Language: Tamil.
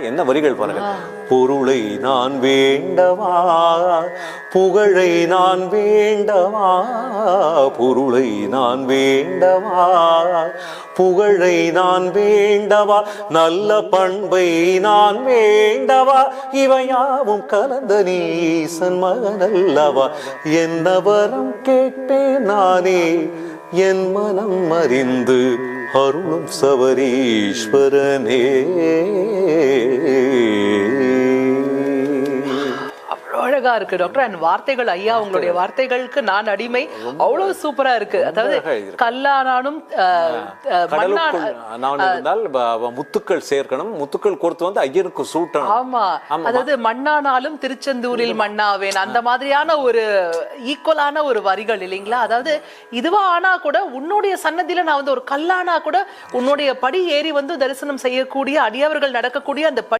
என்ன வரிகள் பாருங்க. பொருளை நான் வேண்டவா, புகழை நான் வேண்டவா, பொருளை நான் வேண்டவா, புகழை நான் வேண்டவா, நல்ல பண்பை நான் வேண்டவா, இவையாவும் கலந்த நீசன் மகனல்லவா, என்ன வரம் கேட்பேன் நானே என் மனம் அறிந்து அருளும் சபரீஸ்வரனே. அழகா இருக்கு டாக்டர். அண்ட் வார்த்தைகள், ஐயா உங்களுடைய வார்த்தைகளுக்கு நான் அடிமை. அவ்வளவு சூப்பரா இருக்கு. அதாவது கல்லானாலும் முத்துக்கள் சேர்க்கணும், முத்துக்கள் கொடுத்து வந்து ஐயருக்கு சூட்டணும். ஆமா, அதாவது மண்ணானாலும் திருச்செந்தூரில் மண்ணாவேன், அந்த மாதிரியான ஒரு ஈக்குவலான ஒரு வரிகள் இல்லைங்களா? அதாவது இதுவா ஆனா கூட உன்னுடைய சன்னதியில நான் வந்து ஒரு கல்லானா கூட உன்னுடைய படி ஏறி வந்து தரிசனம் செய்யக்கூடிய அடியவர்கள் நடக்கக்கூடிய அந்த